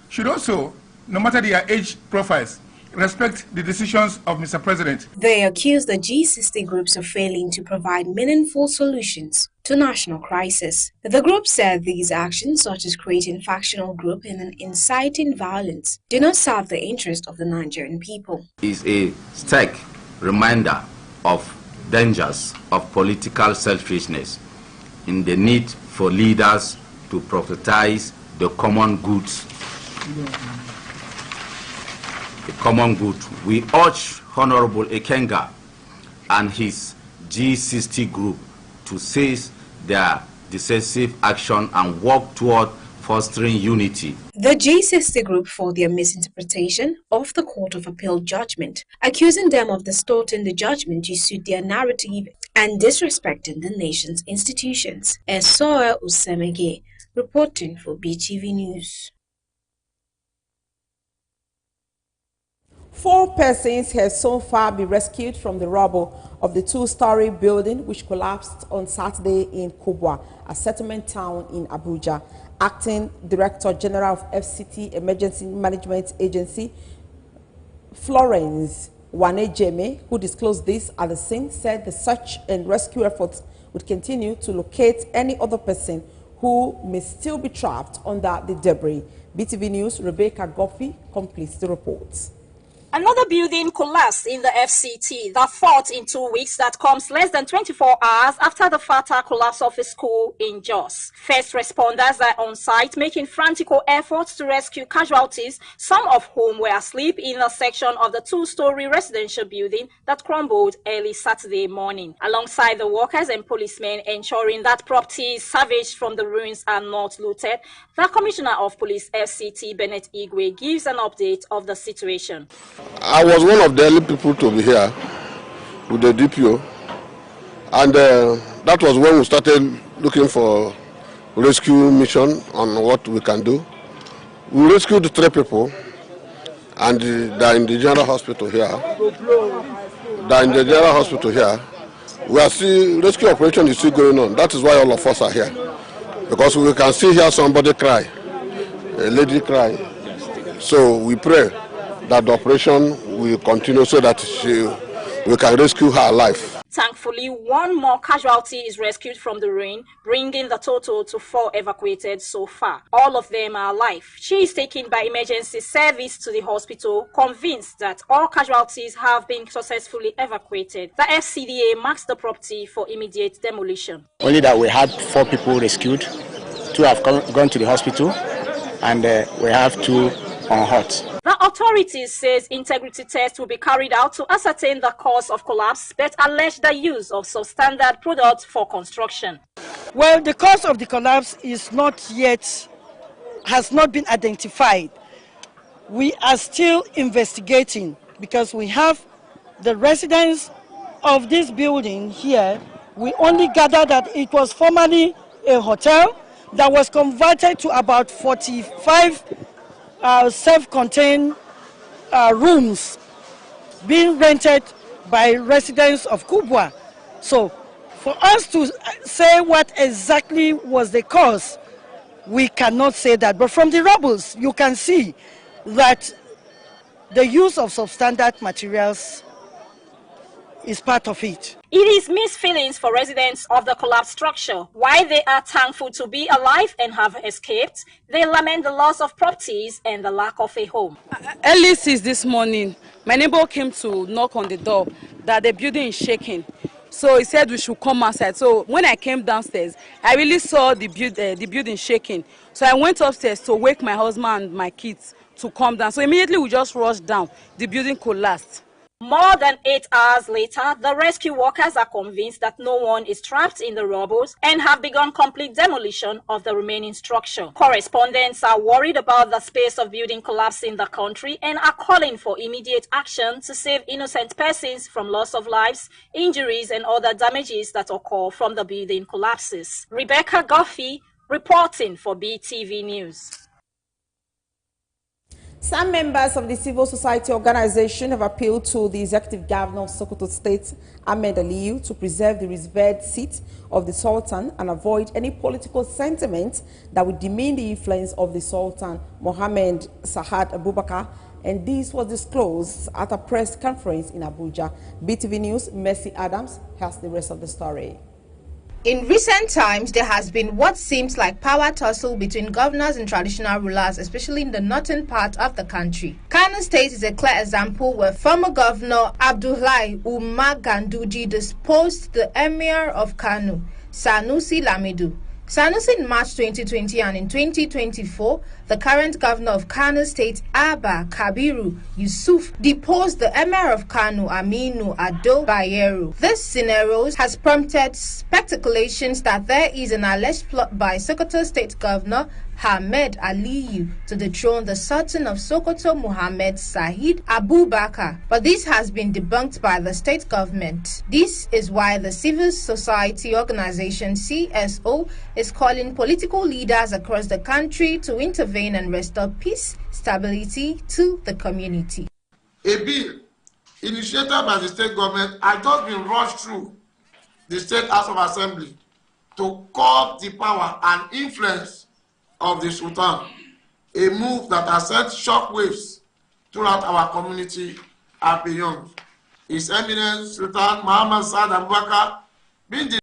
should also, no matter their age profiles, respect the decisions of Mr. President. They accuse the G60 groups of failing to provide meaningful solutions to national crisis. The group said these actions, such as creating factional group and inciting violence, do not serve the interest of the Nigerian people. Is a stark reminder of dangers of political selfishness in the need for leaders to prioritize the common goods. The common good. We urge Honorable Ekenga and his G60 group to cease their decisive action and work toward fostering unity. The G60 group for their misinterpretation of the Court of Appeal judgment, accusing them of distorting the judgment to suit their narrative and disrespecting the nation's institutions. Esoa Usemege, reporting for BeeTv News. 4 persons have so far been rescued from the rubble of the 2-story building which collapsed on Saturday in Kubwa, a settlement town in Abuja. Acting Director General of FCT Emergency Management Agency, Florence Wanejeme, who disclosed this at the scene, said the search and rescue efforts would continue to locate any other person who may still be trapped under the debris. BeeTv News' Rebecca Goffey completes the report. Another building collapsed in the FCT, that fourth in 2 weeks that comes less than 24 hours after the fatal collapse of a school in Jos. First responders are on site making frantic efforts to rescue casualties, some of whom were asleep in a section of the 2-story residential building that crumbled early Saturday morning. Alongside the workers and policemen ensuring that properties salvaged from the ruins are not looted, the Commissioner of Police FCT, Bennett Igwe, gives an update of the situation. I was one of the early people to be here with the DPO, and that was when we started looking for rescue mission on what we can do. We rescued 3 people, and they're in the general hospital here. We are still, rescue operation is still going on. That is why all of us are here, because we can still hear somebody cry, a lady cry. So we pray that the operation will continue so that we can rescue her alive. Thankfully, 1 more casualty is rescued from the ruin, bringing the total to 4 evacuated so far. All of them are alive. She is taken by emergency service to the hospital, convinced that all casualties have been successfully evacuated. The FCDA marks the property for immediate demolition. Only that we had 4 people rescued, 2 have gone to the hospital, and we have 2 on hot. The authorities says integrity tests will be carried out to ascertain the cause of collapse, but allege the use of substandard products for construction. Well, the cause of the collapse has not been identified. We are still investigating because we have the residents of this building here. We only gathered that it was formerly a hotel that was converted to about 45 self-contained rooms being rented by residents of Kubwa. So for us to say what exactly was the cause, we cannot say that. But from the rubbles, you can see that the use of substandard materials is part of it. It is mixed feelings for residents of the collapsed structure. While they are thankful to be alive and have escaped, they lament the loss of properties and the lack of a home. Early since this morning, my neighbor came to knock on the door that the building is shaking. So he said we should come outside. So when I came downstairs, I really saw the building shaking. So I went upstairs to wake my husband and my kids to come down. So immediately we just rushed down. The building collapsed. More than 8 hours later, the rescue workers are convinced that no one is trapped in the rubble and have begun complete demolition of the remaining structure. Correspondents are worried about the space of building collapse in the country and are calling for immediate action to save innocent persons from loss of lives, injuries, and other damages that occur from the building collapses. Rebecca Guffey reporting for BeeTv News. Some members of the civil society organization have appealed to the executive governor of Sokoto State, Ahmed Aliyu, to preserve the revered seat of the Sultan and avoid any political sentiment that would demean the influence of the Sultan, Mohammed Sa'ad Abubakar. And this was disclosed at a press conference in Abuja. BeeTv News, Mercy Adams has the rest of the story. In recent times, there has been what seems like power tussle between governors and traditional rulers, especially in the northern part of the country. Kano State is a clear example where former governor Abdullahi Umar Ganduje disposed the emir of Kano, Sanusi Lamido. Sanusi in March 2020 and in 2024, the current governor of Kano State, Abba Kabiru Yusuf, deposed the emir of Kano, Aminu Ado Bayero. This scenario has prompted speculations that there is an alleged plot by Sokoto State Governor Ahmed Aliyu to dethrone the Sultan of Sokoto, Muhammad Sa'id Abubakar, but this has been debunked by the state government. This is why the civil society organization CSO is calling political leaders across the country to intervene and restore peace, stability to the community. A bill initiated by the state government has just been rushed through the State House of Assembly to curb the power and influence of the Sultan, a move that has sent shockwaves throughout our community and beyond. His Eminence Sultan Muhammad Sa'ad Abubakar being the...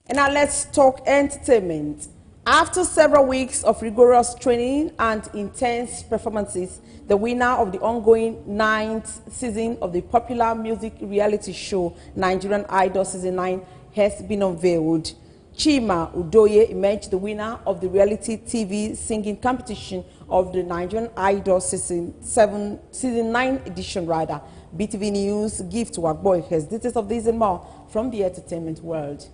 And now let's talk entertainment. After several weeks of rigorous training and intense performances, the winner of the ongoing 9th season of the popular music reality show Nigerian Idol Season 9 has been unveiled. Chima Udoye emerged the winner of the reality TV singing competition of the Nigerian Idol Season 9 edition rather. BeeTv News give to our boy has details of this and more from the entertainment world.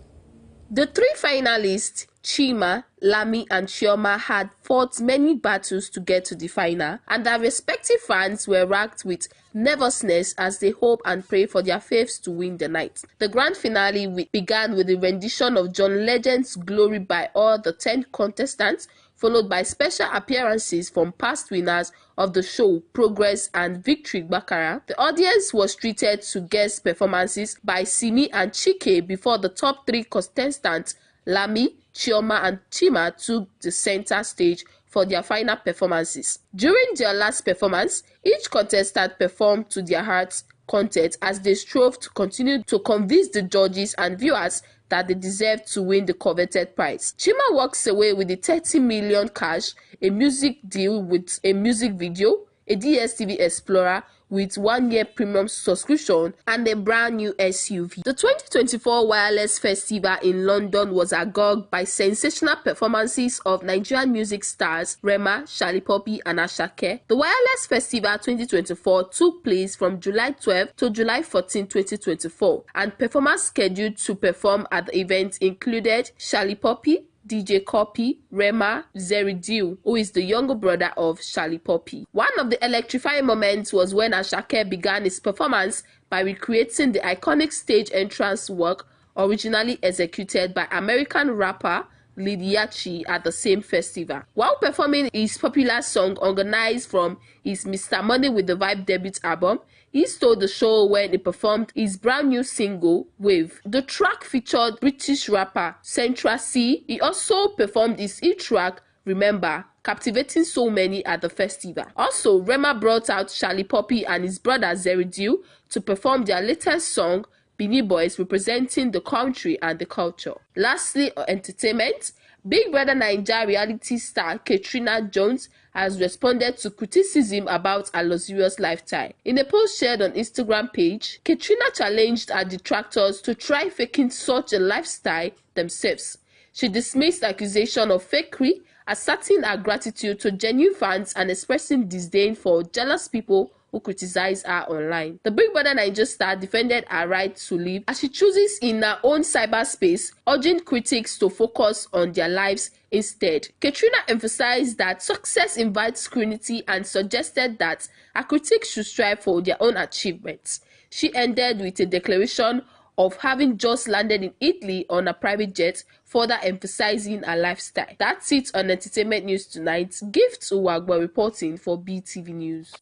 The three finalists, Chima, Lami and Chioma, had fought many battles to get to the final, and their respective fans were racked with nervousness as they hope and pray for their faves to win the night. The grand finale began with the rendition of John Legend's Glory by all the 10 contestants, followed by special appearances from past winners of the show, Progress and Victory Bakara. The audience was treated to guest performances by Simi and Chike before the top 3 contestants, Lami, Chioma and Chima, took the center stage for their final performances. During their last performance, each contestant performed to their heart's content as they strove to continue to convince the judges and viewers that they deserved to win the coveted prize. Chima walks away with the 30 million cash, a music deal with a music video, a DSTV Explorer with 1-year premium subscription, and a brand new SUV. The 2024 Wireless Festival in London was agog by sensational performances of Nigerian music stars Rema, Shalipopi, and Ashake. The Wireless Festival 2024 took place from July 12 to July 14, 2024, and performers scheduled to perform at the event included Shalipopi, DJ Copy, Rema, Zeridiu, who is the younger brother of Shalipopi. One of the electrifying moments was when Ashake began his performance by recreating the iconic stage entrance work originally executed by American rapper Lidiachi at the same festival. While performing his popular song organized from his Mr. Money with the Vibe debut album, he stole the show when he performed his brand new single, Wave. The track featured British rapper Centra C. He also performed his hit track, Remember, captivating so many at the festival. Also, Rema brought out Shalipopi and his brother Zeridiu to perform their latest song, Beanie Boys, representing the country and the culture. Lastly, entertainment. Big Brother Naija reality star Katrina Jones has responded to criticism about her luxurious lifestyle. In a post shared on Instagram page, Katrina challenged her detractors to try faking such a lifestyle themselves. She dismissed accusation of fakery, asserting her gratitude to genuine fans and expressing disdain for jealous people who criticize her online. The Big Brother Naija star defended her right to live as she chooses in her own cyberspace, urging critics to focus on their lives instead. Katrina emphasized that success invites scrutiny and suggested that her critics should strive for their own achievements. She ended with a declaration of having just landed in Italy on a private jet, further emphasizing her lifestyle. That's it on Entertainment News Tonight. Gift Uwagba reporting for BeeTv News.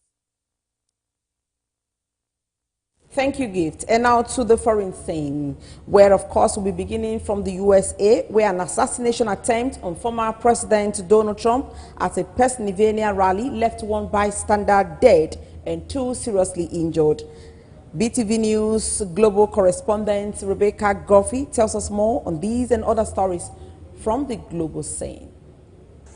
Thank you, Gift. And now to the foreign scene, where, of course, we'll be beginning from the USA, where an assassination attempt on former President Donald Trump at a Pennsylvania rally left one bystander dead and 2 seriously injured. BeeTv News global correspondent Rebecca Goffey tells us more on these and other stories from the global scene.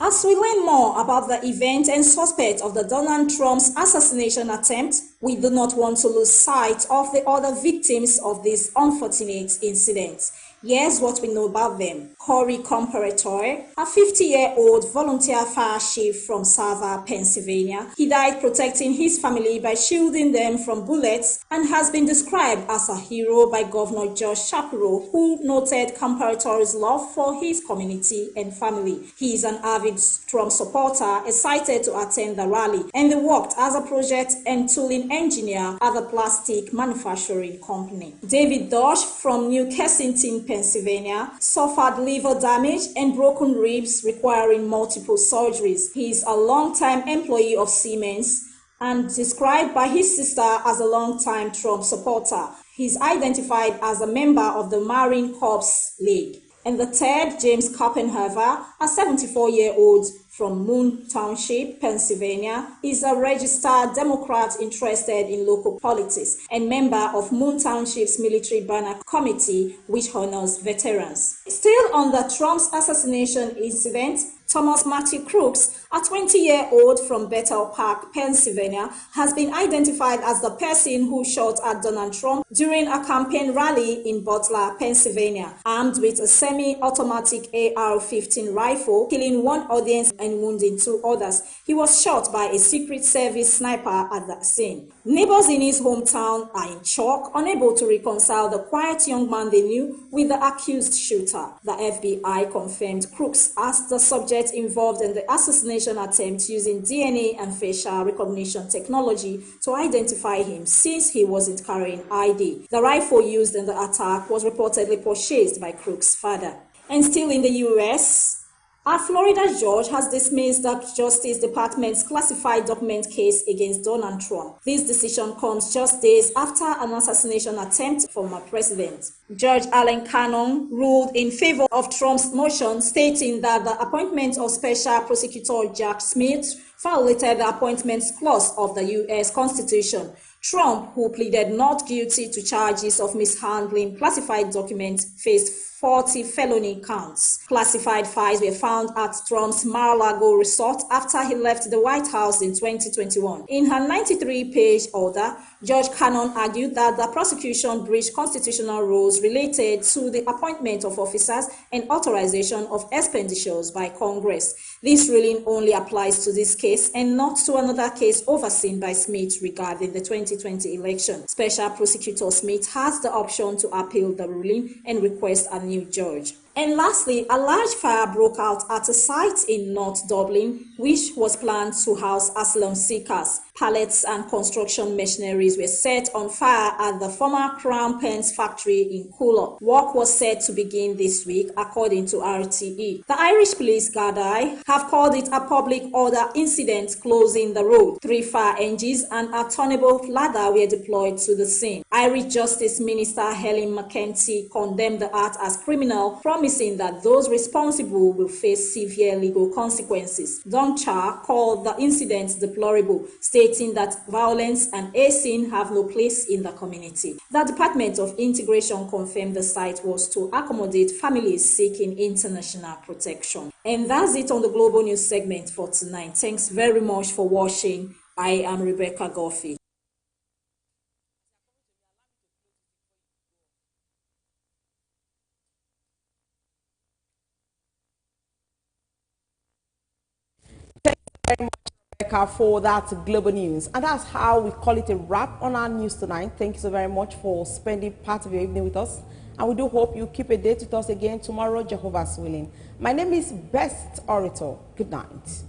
As we learn more about the event and suspect of the Donald Trump's assassination attempt, we do not want to lose sight of the other victims of this unfortunate incident. Here's what we know about them. Corey Comparator, a 50-year-old volunteer fire chief from Savannah, Pennsylvania. He died protecting his family by shielding them from bullets and has been described as a hero by Governor Josh Shapiro, who noted Comparator's love for his community and family. He is an avid Trump supporter, excited to attend the rally, and they worked as a project and tooling engineer at the plastic manufacturing company. David Dodge from New Kensington, Pennsylvania, suffered liver damage and broken ribs requiring multiple surgeries. He is a long-time employee of Siemens and described by his sister as a long-time Trump supporter. He is identified as a member of the Marine Corps League. And the third, James Koppenhover, a 74-year-old from Moon Township, Pennsylvania, is a registered Democrat interested in local politics and member of Moon Township's Military Banner Committee, which honors veterans. Still on the Trump's assassination incident, Thomas Matthew Crooks, a 20-year-old from Bethel Park, Pennsylvania, has been identified as the person who shot at Donald Trump during a campaign rally in Butler, Pennsylvania, armed with a semi-automatic AR-15 rifle, killing one audience and wounding 2 others. He was shot by a Secret Service sniper at the scene. Neighbors in his hometown are in shock, unable to reconcile the quiet young man they knew with the accused shooter. The FBI confirmed Crooks as the subject involved in the assassination attempt, using DNA and facial recognition technology to identify him since he wasn't carrying ID. The rifle used in the attack was reportedly purchased by Crooks' father. And still in the U.S., a Florida judge has dismissed the Justice Department's classified document case against Donald Trump. This decision comes just days after an assassination attempt from a president. Judge Alan Cannon ruled in favor of Trump's motion, stating that the appointment of Special Prosecutor Jack Smith violated the Appointments Clause of the U.S. Constitution. Trump, who pleaded not guilty to charges of mishandling classified documents, faced 40 felony counts. Classified files were found at Trump's Mar-a-Lago resort after he left the White House in 2021. In her 93-page order, Judge Cannon argued that the prosecution breached constitutional rules related to the appointment of officers and authorization of expenditures by Congress. This ruling only applies to this case and not to another case overseen by Smith regarding the 2020 election. Special Prosecutor Smith has the option to appeal the ruling and request a new judge. And lastly, a large fire broke out at a site in North Dublin, which was planned to house asylum seekers. Pallets and construction machineries were set on fire at the former Crown Pens factory in Coolock. Work was set to begin this week, according to RTE. The Irish Police Gardaí have called it a public order incident, closing the road. 3 fire engines and a turnable ladder were deployed to the scene. Irish Justice Minister Helen McEntee condemned the act as criminal, promising promising that those responsible will face severe legal consequences. Doncha called the incident deplorable, stating that violence and acing have no place in the community. The Department of Integration confirmed the site was to accommodate families seeking international protection. And that's it on the Global News segment for tonight. Thanks very much for watching. I am Rebecca Goffey. Very much, Rebecca, for that global news. And that's how we call it a wrap on our news tonight. Thank you so very much for spending part of your evening with us. And we do hope you keep a date with us again tomorrow, Jehovah's willing. My name is Best Orator. Good night.